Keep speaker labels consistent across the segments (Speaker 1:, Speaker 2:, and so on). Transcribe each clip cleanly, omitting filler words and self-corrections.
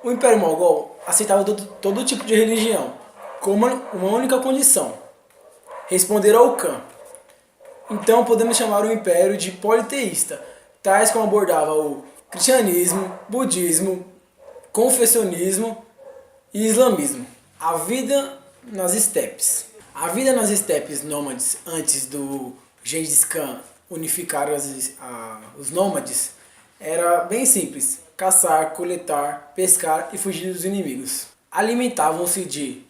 Speaker 1: O Império Mogol aceitava todo tipo de religião, com uma única condição: responder ao Khan. Então podemos chamar o Império de politeísta, tais como abordava o cristianismo, budismo, confessionismo e islamismo. A vida nas estepes. A vida nas estepes nômades antes do Gengis Khan unificar os nômades era bem simples: caçar, coletar, pescar e fugir dos inimigos. Alimentavam-se de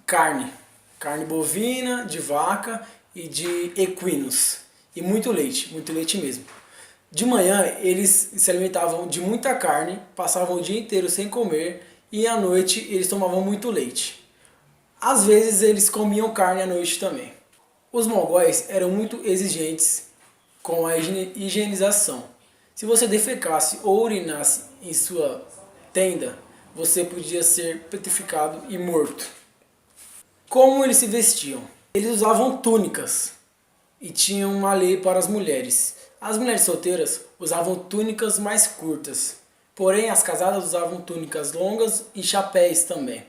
Speaker 1: carne, carne bovina, de vaca e de equinos, e muito leite mesmo. De manhã eles se alimentavam de muita carne, passavam o dia inteiro sem comer e à noite eles tomavam muito leite. Às vezes eles comiam carne à noite também. Os mongóis eram muito exigentes com a higienização. Se você defecasse ou urinasse em sua tenda, você podia ser petrificado e morto. Como eles se vestiam? Eles usavam túnicas e tinham uma lei para as mulheres. As mulheres solteiras usavam túnicas mais curtas, porém as casadas usavam túnicas longas e chapéus também.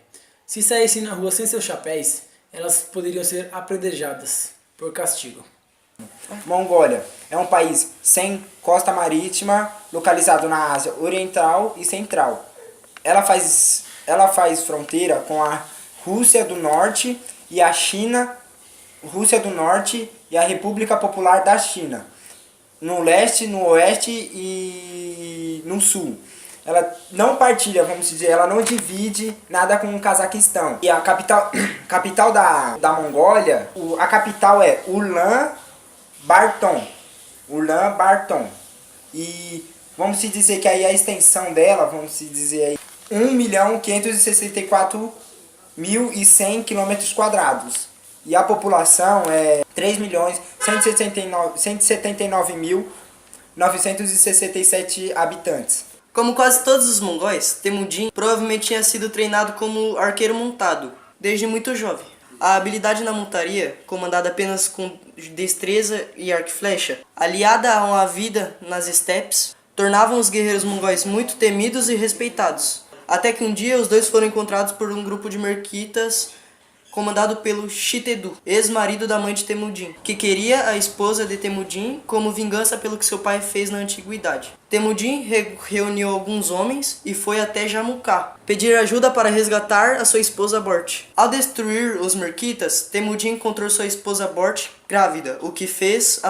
Speaker 1: Se saíssem na rua sem seus chapéus, elas poderiam ser apedrejadas por castigo.
Speaker 2: Mongólia é um país sem costa marítima, localizado na Ásia Oriental e Central. Ela faz fronteira com a Rússia do Norte e a China, Rússia do Norte e a República Popular da China, no leste, no oeste e no sul. Ela não partilha, vamos dizer, ela não divide nada com o Cazaquistão. E a capital da Mongólia, a capital é Ulaanbaatar. E vamos se dizer que aí a extensão dela, vamos se dizer aí, 1.564.100 km². E a população é 3.179.967 habitantes.
Speaker 3: Como quase todos os mongóis, Temujin provavelmente tinha sido treinado como arqueiro montado, desde muito jovem. A habilidade na montaria, comandada apenas com destreza e arco e flecha, aliada a uma vida nas estepes, tornavam os guerreiros mongóis muito temidos e respeitados. Até que um dia os dois foram encontrados por um grupo de merquitas comandado pelo Shitedu, ex-marido da mãe de Temujin, que queria a esposa de Temujin como vingança pelo que seu pai fez na antiguidade. Temujin reuniu alguns homens e foi até Jamukha pedir ajuda para resgatar a sua esposa Bort. Ao destruir os merquitas, Temujin encontrou sua esposa Bort grávida, o que fez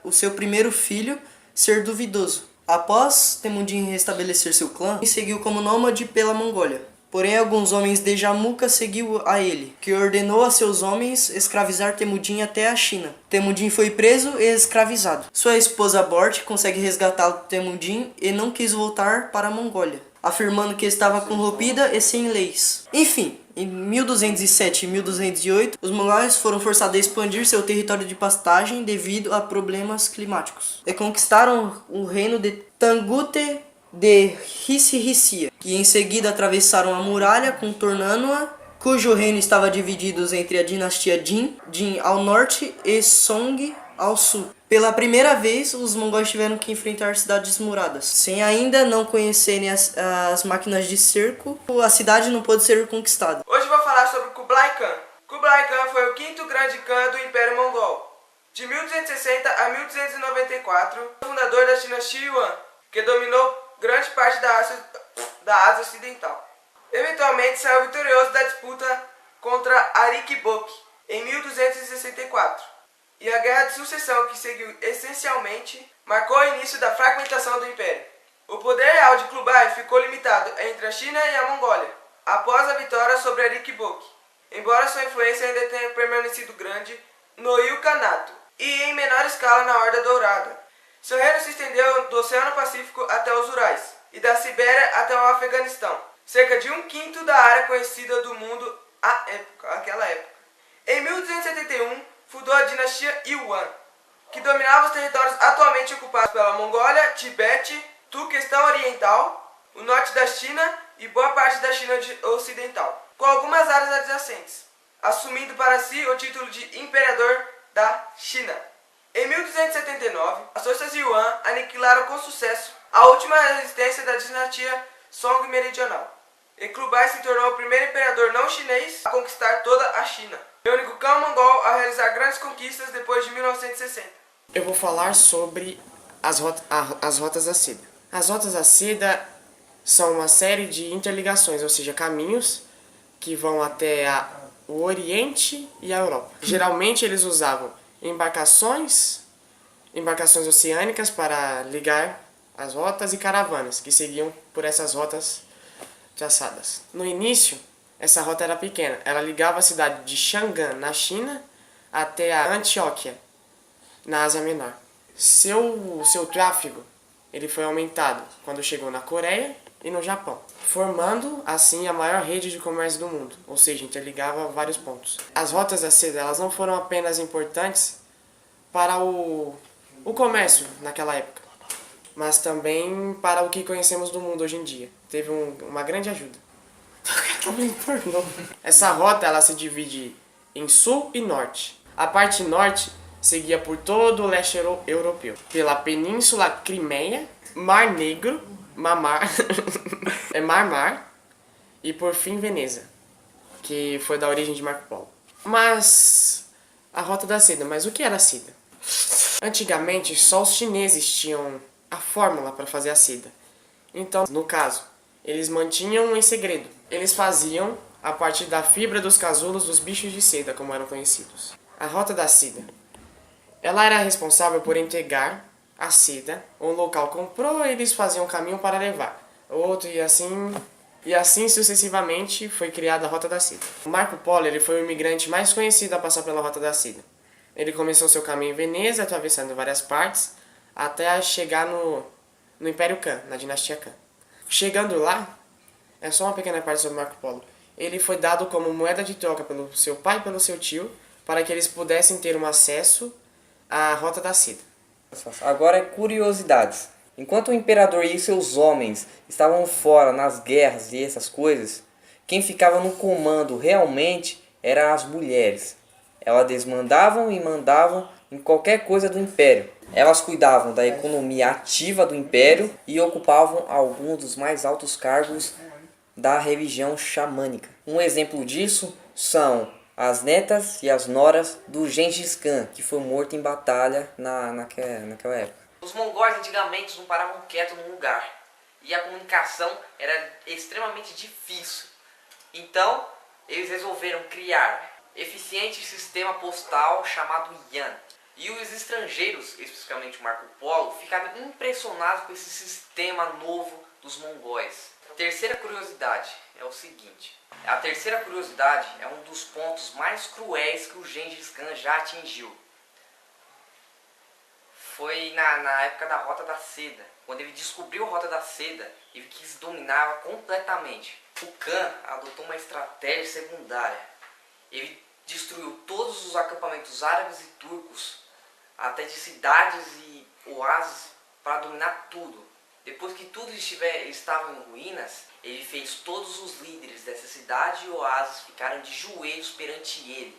Speaker 3: o seu primeiro filho ser duvidoso. Após Temujin restabelecer seu clã, seguiu como nômade pela Mongólia. Porém, alguns homens de Jamukha seguiu a ele, que ordenou a seus homens escravizar Temujin até a China. Temujin foi preso e escravizado. Sua esposa Bort consegue resgatar Temujin e não quis voltar para a Mongólia, afirmando que estava corrompida e sem leis. Enfim, em 1207 e 1208, os mongóis foram forçados a expandir seu território de pastagem devido a problemas climáticos. E conquistaram o reino de Tangut de Hissia, e em seguida atravessaram a muralha contornando-a, cujo reino estava dividido entre a dinastia Jin ao norte e Song ao sul. Pela primeira vez, os mongóis tiveram que enfrentar cidades muradas. Sem ainda não conhecerem as máquinas de cerco, a cidade não pôde ser conquistada.
Speaker 4: Hoje vou falar sobre Kublai Khan. Kublai Khan foi o quinto grande Khan do Império Mongol. De 1260 a 1294, fundador da dinastia Yuan, que dominou grande parte da Ásia Ocidental. Eventualmente saiu vitorioso da disputa contra Arikibok em 1264, e a Guerra de Sucessão, que seguiu essencialmente, marcou o início da fragmentação do Império. O poder real de Kublai ficou limitado entre a China e a Mongólia, após a vitória sobre Arikibok, embora sua influência ainda tenha permanecido grande no Ilkhanato e em menor escala na Horda Dourada. Seu reino se estendeu do Oceano Pacífico até os Urais e da Sibéria até o Afeganistão, cerca de 1/5 da área conhecida do mundo àquela época. Em 1271, fundou a dinastia Yuan, que dominava os territórios atualmente ocupados pela Mongólia, Tibete, Turquestão Oriental, o norte da China e boa parte da China Ocidental, com algumas áreas adjacentes, assumindo para si o título de Imperador da China. Em 1279, as forças Yuan aniquilaram com sucesso a última resistência da dinastia Song Meridional. E Kublai se tornou o primeiro imperador não chinês a conquistar toda a China. E o único clã mongol a realizar grandes conquistas depois de 1960.
Speaker 5: Eu vou falar sobre as rotas da seda. As rotas da seda são uma série de interligações, ou seja, caminhos que vão até o Oriente e a Europa. Geralmente eles usavam embarcações oceânicas para ligar as rotas e caravanas que seguiam por essas rotas traçadas. No início, essa rota era pequena. Ela ligava a cidade de Chang'an, na China, até a Antioquia, na Ásia Menor. Seu tráfego ele foi aumentado quando chegou na Coreia e no Japão, formando assim a maior rede de comércio do mundo, ou seja, interligava vários pontos. As rotas da seda elas não foram apenas importantes para o comércio naquela época, mas também para o que conhecemos do mundo hoje em dia. Teve uma grande ajuda. Essa rota ela se divide em sul e norte. A parte norte seguia por todo o leste europeu, pela Península Crimeia, Mar Negro, Mar e por fim Veneza, que foi da origem de Marco Polo. Mas a Rota da Seda, mas o que era a seda? Antigamente só os chineses tinham a fórmula para fazer a seda. Então, no caso, eles mantinham em segredo. Eles faziam a partir da fibra dos casulos dos bichos de seda, como eram conhecidos. A Rota da Seda ela era responsável por entregar a seda. Um local comprou, eles faziam um caminho para levar. Outro e assim sucessivamente foi criada a Rota da Seda. Marco Polo ele foi o imigrante mais conhecido a passar pela Rota da Seda. Ele começou seu caminho em Veneza, atravessando várias partes, até chegar no Império Khan, na dinastia Khan. Chegando lá, é só uma pequena parte sobre Marco Polo. Ele foi dado como moeda de troca pelo seu pai e pelo seu tio, para que eles pudessem ter um acesso à Rota da Seda.
Speaker 6: Agora é curiosidades. Enquanto o imperador e seus homens estavam fora nas guerras e essas coisas, quem ficava no comando realmente eram as mulheres. Elas desmandavam e mandavam em qualquer coisa do império. Elas cuidavam da economia ativa do império e ocupavam alguns dos mais altos cargos da religião xamânica. Um exemplo disso são as netas e as noras do Gengis Khan, que foi morto em batalha naquela época.
Speaker 7: Os mongóis antigamente não paravam quietos num lugar e a comunicação era extremamente difícil. Então, eles resolveram criar eficiente sistema postal chamado Yan. E os estrangeiros, especificamente o Marco Polo, ficaram impressionados com esse sistema novo dos mongóis. Terceira curiosidade é o seguinte. A terceira curiosidade é um dos pontos mais cruéis que o Gengis Khan já atingiu. Foi na época da Rota da Seda. Quando ele descobriu a Rota da Seda, ele quis dominá-la completamente. O Khan adotou uma estratégia secundária. Ele destruiu todos os acampamentos árabes e turcos, até de cidades e oásis, para dominar tudo. Depois que tudo estava em ruínas, ele fez todos os líderes dessa cidade e oásis ficaram de joelhos perante ele.